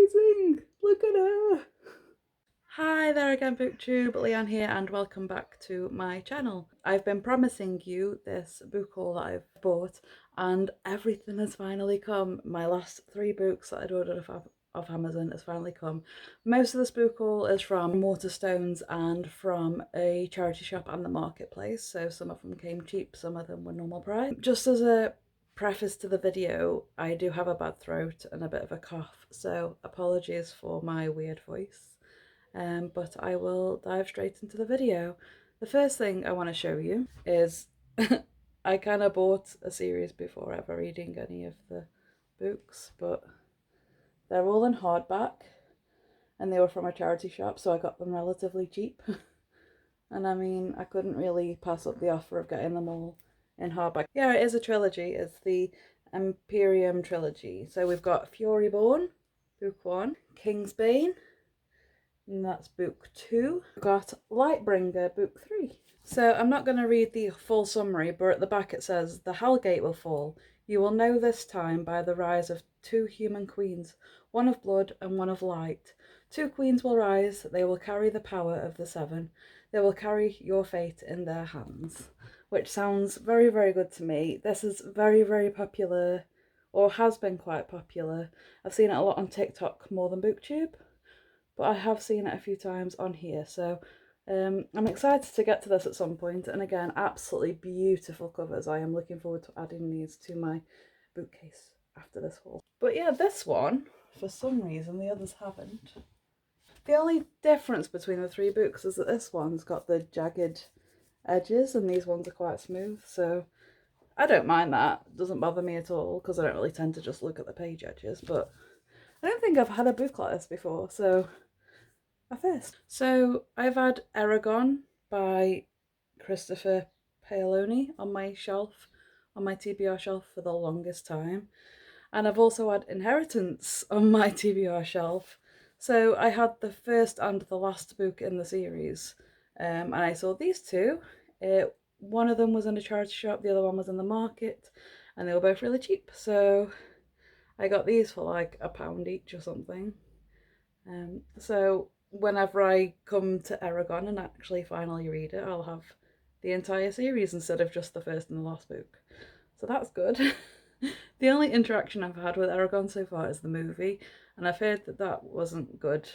amazing! Look at her! Hi there again, BookTube, Leanne here, and welcome back to my channel. I've been promising you this book haul that I've bought, and everything has finally come. My last 3 books that I'd ordered off Amazon has finally come. Most of this book haul is from Waterstones and from a charity shop and the marketplace, so some of them came cheap, some of them were normal price. Just as a preface to the video, I do have a bad throat and a bit of a cough, so apologies for my weird voice. But I will dive straight into the video. The first thing I want to show you is I kind of bought a series before ever reading any of the books, but they're all in hardback and they were from a charity shop, so I got them relatively cheap. And I mean, I couldn't really pass up the offer of getting them all in hardback. Yeah, it is a trilogy. It's the Imperium trilogy. So we've got Fury Born, book 1, Kingsbane, and that's book 2. We've got Lightbringer, book 3. So I'm not going to read the full summary, but at the back it says, "The Hellgate will fall. You will know this time by the rise of 2 human queens, one of blood and one of light. 2 queens will rise, they will carry the power of the 7. They will carry your fate in their hands." Which sounds very, very good to me. This is very, very popular, or has been quite popular. I've seen it a lot on TikTok more than BookTube, but I have seen it a few times on here, so I'm excited to get to this at some point. And again, absolutely beautiful covers. I am looking forward to adding these to my bookcase after this haul. But yeah, this one, for some reason, the others haven't. The only difference between the 3 books is that this one's got the jagged edges and these ones are quite smooth, so I don't mind that. It doesn't bother me at all because I don't really tend to just look at the page edges, but I don't think I've had a book like this before, so a first. So I've had Eragon by Christopher Paoloni on my shelf, on my TBR shelf for the longest time. And I've also had Inheritance on my TBR shelf. So I had the first and the last book in the series, and I saw these 2. One of them was in a charity shop, the other one was in the market, and they were both really cheap. So I got these for like £1 each or something. So whenever I come to Eragon and actually finally read it, I'll have the entire series instead of just the first and the last book. So that's good. The only interaction I've had with Eragon so far is the movie, and I've heard that that wasn't good.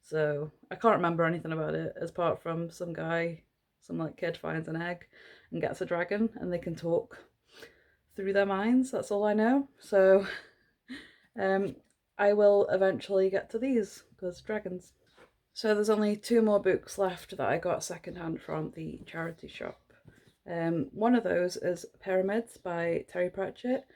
So I can't remember anything about it, apart from some guy, some like kid finds an egg and gets a dragon and they can talk through their minds. That's all I know. So I will eventually get to these because dragons. So there's only 2 more books left that I got secondhand from the charity shop. One of those is Pyramids by Terry Pratchett.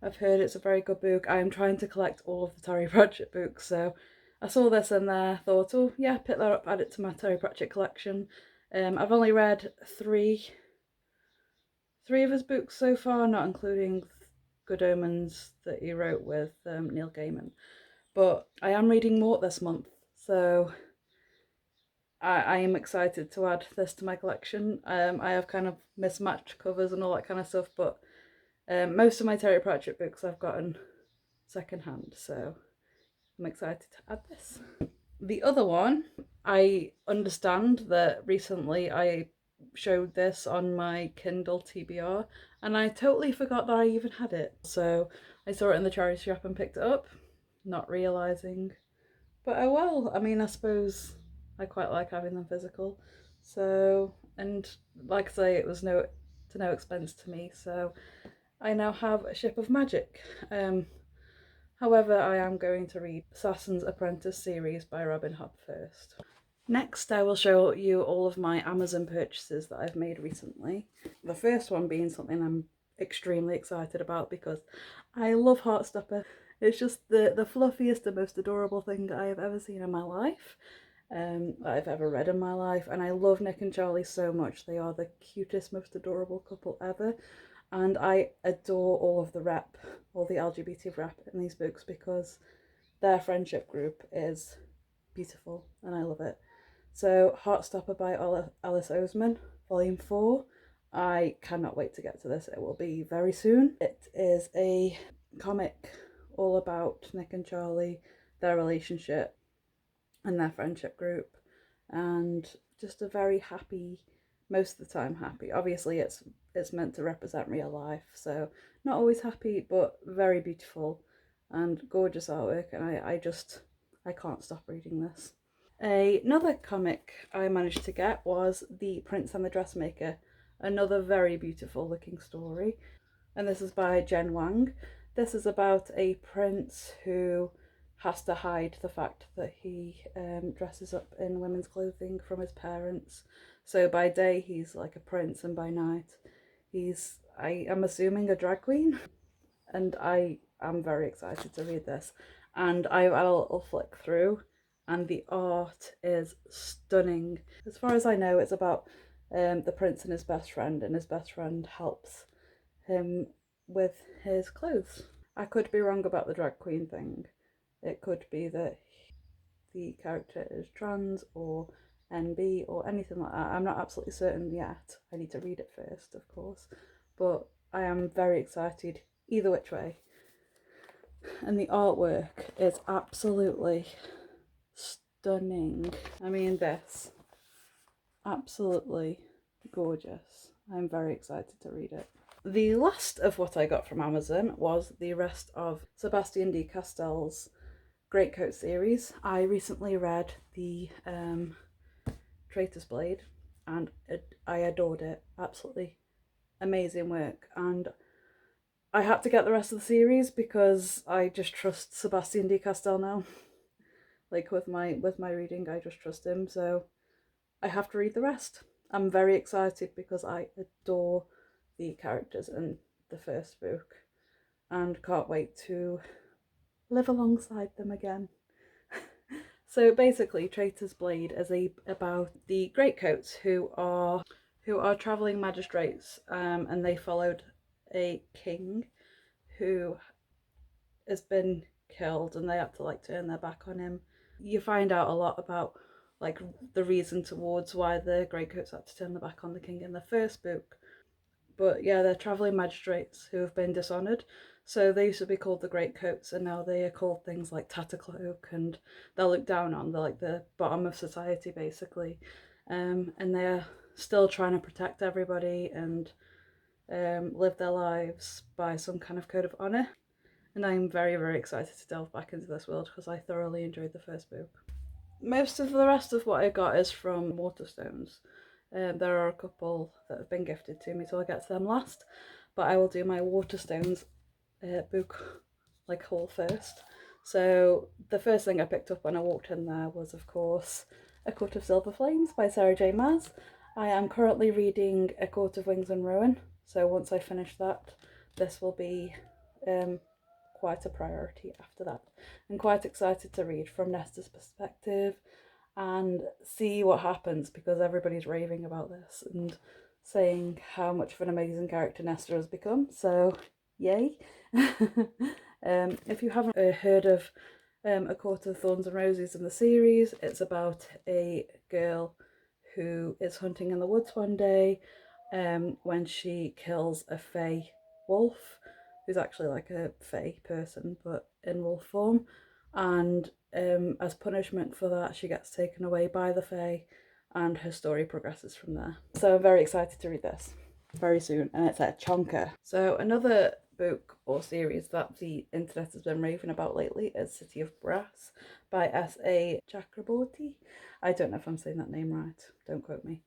I've heard it's a very good book. I'm trying to collect all of the Terry Pratchett books, so I saw this in there, thought, oh yeah, pick that up, add it to my Terry Pratchett collection. I've only read 3 of his books so far, not including Good Omens that he wrote with Neil Gaiman. But I am reading Mort this month, so I am excited to add this to my collection. I have kind of mismatched covers and all that kind of stuff, but most of my Terry Pratchett books I've gotten secondhand, so I'm excited to add this. The other one, I understand that recently I showed this on my Kindle TBR and I totally forgot that I even had it. So I saw it in the charity shop and picked it up, not realising. But oh well, I mean, I suppose I quite like having them physical. So, and like I say, it was no expense to me, so I now have a Ship of Magic. However, I am going to read Assassin's Apprentice series by Robin Hobb first. Next, I will show you all of my Amazon purchases that I've made recently. The first one being something I'm extremely excited about because I love Heartstopper. It's just the fluffiest and most adorable thing I have ever seen in my life, I've ever read in my life, and I love Nick and Charlie so much. They are the cutest, most adorable couple ever, and I adore all of the rep, all the LGBT rep in these books because their friendship group is beautiful and I love it. So Heartstopper by Alice Oseman, Volume 4. I cannot wait to get to this. It will be very soon. It is a comic all about Nick and Charlie their relationship and their friendship group, and just a very happy, most of the time happy. Obviously, it's meant to represent real life, so not always happy, but very beautiful and gorgeous artwork. And I can't stop reading this. Another comic I managed to get was The Prince and the Dressmaker, another very beautiful looking story. And this is by Jen Wang. This is about a prince who has to hide the fact that he dresses up in women's clothing from his parents. So by day he's like a prince, and by night he's, I am assuming, a drag queen. And I am very excited to read this. And I'll flick through, and the art is stunning. As far as I know, it's about the prince and his best friend, and his best friend helps him with his clothes. I could be wrong about the drag queen thing. It could be that the character is trans or NB or anything like that. I'm not absolutely certain yet. I need to read it first, of course. But I am very excited either which way. And the artwork is absolutely stunning. I mean, this, absolutely gorgeous. I'm very excited to read it. The last of what I got from Amazon was the rest of Sebastian D. Castell's Greatcoat series. I recently read the Traitor's Blade, and I adored it. Absolutely amazing work. And I had to get the rest of the series because I just trust Sebastian D. Castell now. Like with my reading, I just trust him. So I have to read the rest. I'm very excited because I adore the characters in the first book and can't wait to live alongside them again. So basically, Traitor's Blade is about the Greatcoats who are travelling magistrates, and they followed a king who has been killed, and they had to like turn their back on him. You find out a lot about like the reason towards why the Greatcoats had to turn their back on the king in the first book. But yeah, they're travelling magistrates who have been dishonoured. So they used to be called the Greatcoats, and now they are called things like Tattercloak, and they're looked down on. They're like the bottom of society, basically. And they're still trying to protect everybody and live their lives by some kind of code of honour. And I'm very, very excited to delve back into this world because I thoroughly enjoyed the first book. Most of the rest of what I got is from Waterstones. There are a couple that have been gifted to me, so I'll get to them last. But I will do my Waterstones book like haul first. So the first thing I picked up when I walked in there was, of course, A Court of Silver Flames by Sarah J Maas. I am currently reading A Court of Wings and Ruin, so once I finish that, this will be quite a priority after that. I'm quite excited to read from Nesta's perspective and see what happens because everybody's raving about this and saying how much of an amazing character Nesta has become, so yay. If you haven't heard of A Court of Thorns and Roses in the series, it's about a girl who is hunting in the woods one day when she kills a fae wolf, who's actually like a fae person but in wolf form, and as punishment for that she gets taken away by the fae, and her story progresses from there. So I'm very excited to read this very soon, and it's a chonker. So another book or series that the internet has been raving about lately is City of Brass by S.A. Chakraborty. I don't know if I'm saying that name right, don't quote me.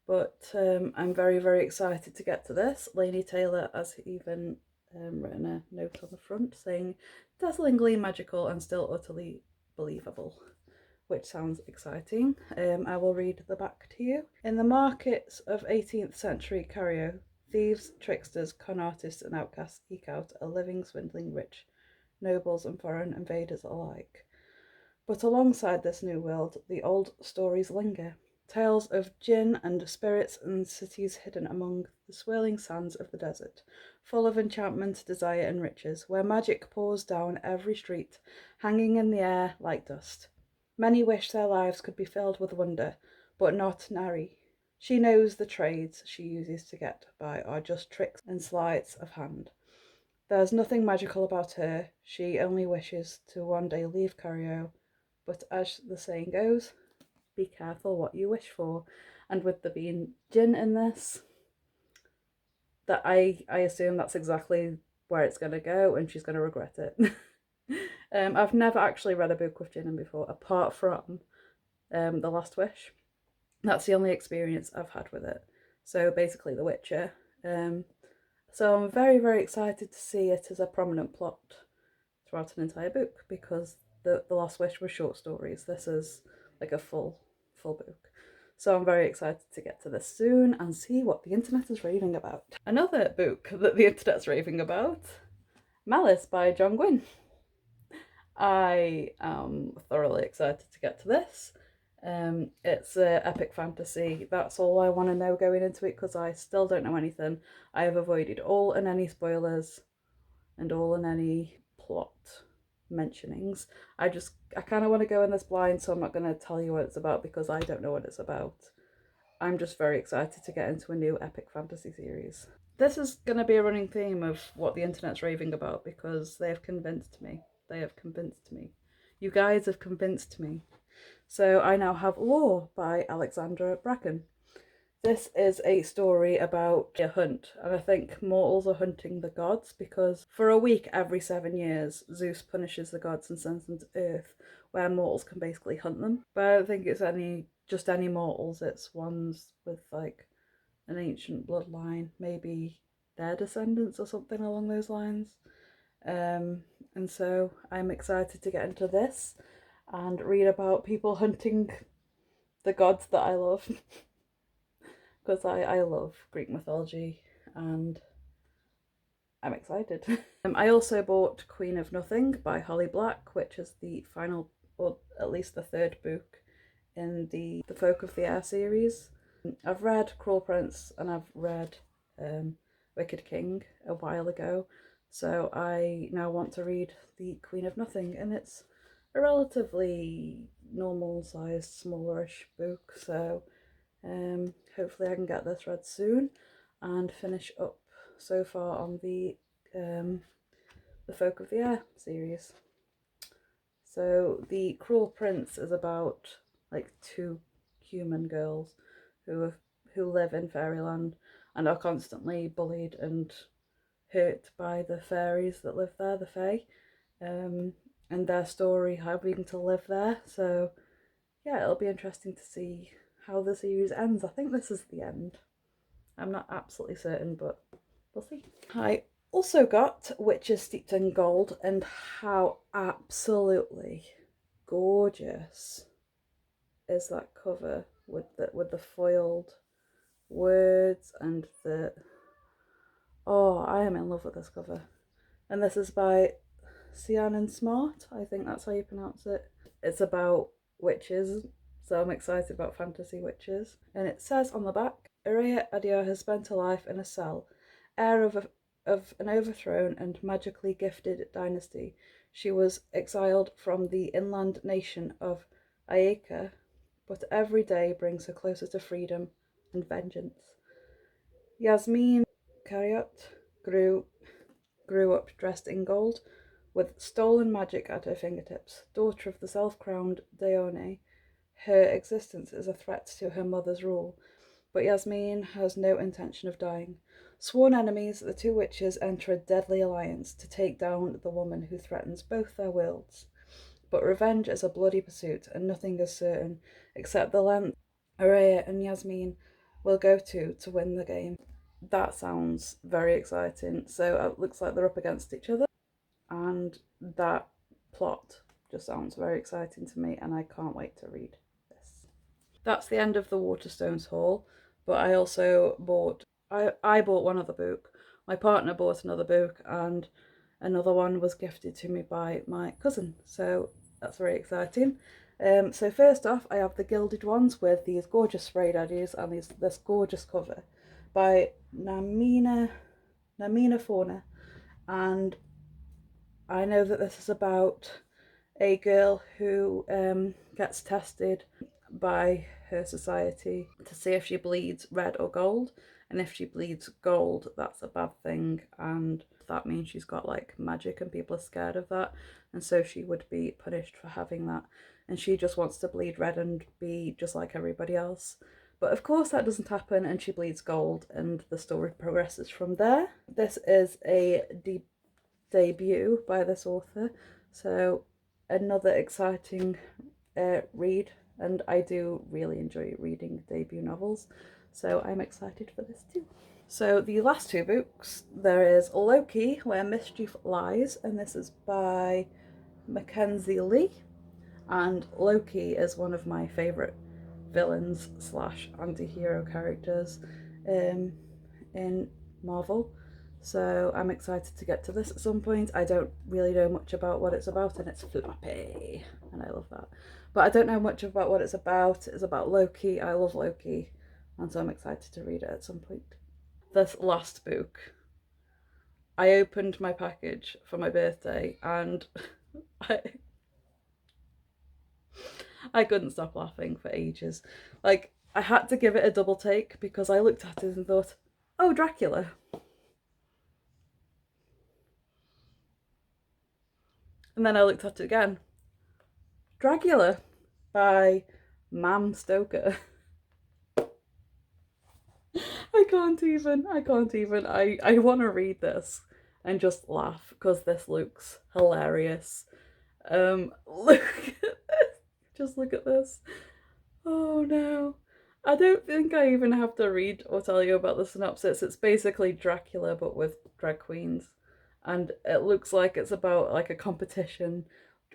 But I'm very, very excited to get to this. Laini Taylor has even written a note on the front saying, dazzlingly magical and still utterly believable, which sounds exciting. I will read the back to you. In the markets of 18th century Cario, thieves, tricksters, con artists and outcasts eke out a living swindling rich, nobles and foreign invaders alike. But alongside this new world, the old stories linger. Tales of gin and spirits and cities hidden among the swirling sands of the desert, full of enchantment, desire and riches, where magic pours down every street, hanging in the air like dust. Many wish their lives could be filled with wonder, but not Nari. She knows the trades she uses to get by are just tricks and sleights of hand. There's nothing magical about her. She only wishes to one day leave Cario. But as the saying goes, be careful what you wish for. And with there being gin in this, that I assume that's exactly where it's going to go, and she's going to regret it. I've never actually read a book with gin in before, apart from The Last Wish. That's the only experience I've had with it. So basically, The Witcher. So I'm very, very excited to see it as a prominent plot throughout an entire book, because the Last Wish was short stories. This is like a full book. So I'm very excited to get to this soon and see what the internet is raving about. Another book that the internet's raving about, Malice by John Gwynne. I am thoroughly excited to get to this. It's epic fantasy. That's all I want to know going into it, because I still don't know anything. I have avoided all and any spoilers and all and any plot mentionings. I kind of want to go in this blind, so I'm not going to tell you what it's about because I don't know what it's about. I'm just very excited to get into a new epic fantasy series. This is going to be a running theme of what the internet's raving about, because they have convinced me. They have convinced me. You guys have convinced me. So I now have War by Alexandra Bracken. This is a story about a hunt, and I think mortals are hunting the gods, because for a week every 7 years, Zeus punishes the gods and sends them to Earth, where mortals can basically hunt them. But I don't think it's just any mortals, it's ones with like an ancient bloodline, maybe their descendants or something along those lines. And so I'm excited to get into this and read about people hunting the gods that I love. Because I love Greek mythology and I'm excited. I also bought Queen of Nothing by Holly Black, which is the final, or at least the third book in the Folk of the Air series. I've read Cruel Prince and I've read Wicked King a while ago, so I now want to read the Queen of Nothing, and it's a relatively normal sized, smallerish book, so hopefully I can get this read soon and finish up so far on the Folk of the Air series. So the Cruel Prince is about like two human girls who live in fairyland and are constantly bullied and hurt by the fairies that live there, the fae, and their story having to live there. So yeah, it'll be interesting to see how the series ends. I think this is the end. I'm not absolutely certain, but we'll see. I also got Witches Steeped in Gold, and how absolutely gorgeous is that cover with the foiled words and the... Oh, I am in love with this cover. And this is by Sian Smart, I think that's how you pronounce it. It's about witches, so I'm excited about fantasy witches. And it says on the back, Araya Adia has spent her life in a cell, heir of an overthrown and magically gifted dynasty. She was exiled from the inland nation of Aeka, but every day brings her closer to freedom and vengeance. Yasmin Kariot grew up dressed in gold, with stolen magic at her fingertips. Daughter of the self-crowned Deone, her existence is a threat to her mother's rule, but Yasmin has no intention of dying. Sworn enemies, the two witches enter a deadly alliance to take down the woman who threatens both their worlds. But revenge is a bloody pursuit, and nothing is certain except the length Araya and Yasmin will go to win the game. That sounds very exciting. So it looks like they're up against each other, and that plot just sounds very exciting to me, and I can't wait to read this. That's the end of the Waterstones haul, but I also bought... I bought one other book, my partner bought another book, and another one was gifted to me by my cousin, so that's very exciting. So first off, I have the Gilded Ones with these gorgeous sprayed eddies and this gorgeous cover by Namina Fauna, and I know that this is about a girl who gets tested by her society to see if she bleeds red or gold, and if she bleeds gold, that's a bad thing, and that means she's got like magic and people are scared of that, and so she would be punished for having that, and she just wants to bleed red and be just like everybody else. But of course that doesn't happen, and she bleeds gold, and the story progresses from there. This is a debut by this author, so another exciting read, and I do really enjoy reading debut novels, so I'm excited for this too. So the last two books, there is Loki, Where Mischief Lies, and this is by Mackenzie Lee. And Loki is one of my favourite villains slash anti-hero characters in Marvel. So I'm excited to get to this at some point. I don't really know much about what it's about, and it's floppy, and I love that. But I don't know much about what it's about. It's about Loki. I love Loki, and so I'm excited to read it at some point. This last book, I opened my package for my birthday, and I I couldn't stop laughing for ages. Like, I had to give it a double take because I looked at it and thought, oh, Dracula. And then I looked at it again. Dracula by Mam Stoker. I can't even. I want to read this and just laugh because this looks hilarious. Look at this. Just look at this. Oh no. I don't think I even have to read or tell you about the synopsis. It's basically Dracula but with drag queens. And it looks like it's about like a competition,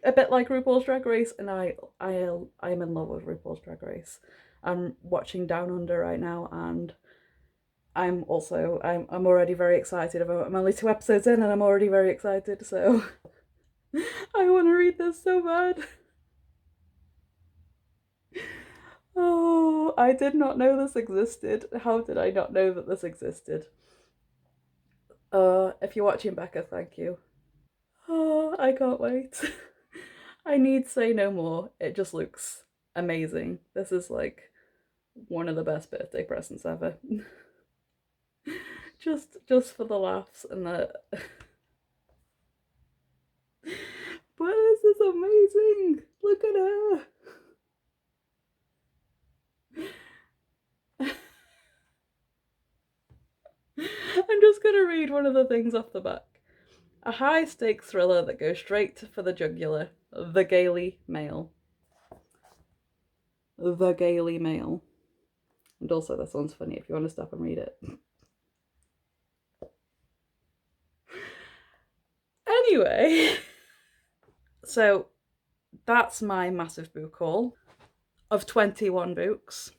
a bit like RuPaul's Drag Race, and I'm in love with RuPaul's Drag Race. I'm watching Down Under right now, and I'm already very excited about. I'm only 2 episodes in, and I'm already very excited. So I want to read this so bad. Oh, I did not know this existed. How did I not know that this existed? If you're watching, Becca, thank you. Oh, I can't wait. I need say no more. It just looks amazing. This is like one of the best birthday presents ever. just for the laughs and the but this is amazing. Look at her. I'm just gonna read one of the things off the back. A high-stakes thriller that goes straight for the jugular. The Gaily Mail. The Gaily Mail. And also this one's funny if you want to stop and read it. Anyway, so that's my massive book haul of 21 books.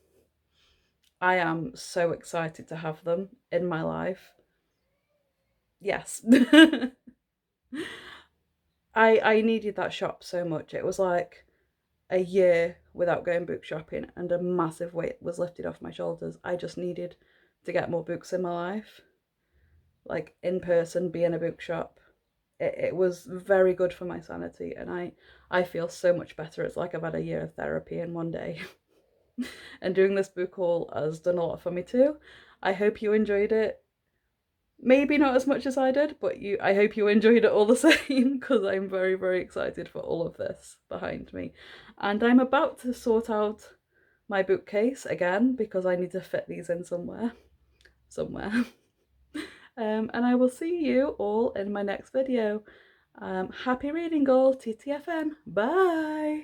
I am so excited to have them in my life. Yes. I needed that shop so much. It was like a year without going book shopping, and a massive weight was lifted off my shoulders. I just needed to get more books in my life. Like in person, be in a bookshop. It was very good for my sanity, and I feel so much better. It's like I've had a year of therapy in one day. And doing this book haul has done a lot for me too. I hope you enjoyed it. Maybe not as much as I did, but I hope you enjoyed it all the same, because I'm very, very excited for all of this behind me. And I'm about to sort out my bookcase again because I need to fit these in somewhere. And I will see you all in my next video. Happy reading all, TTFN, bye!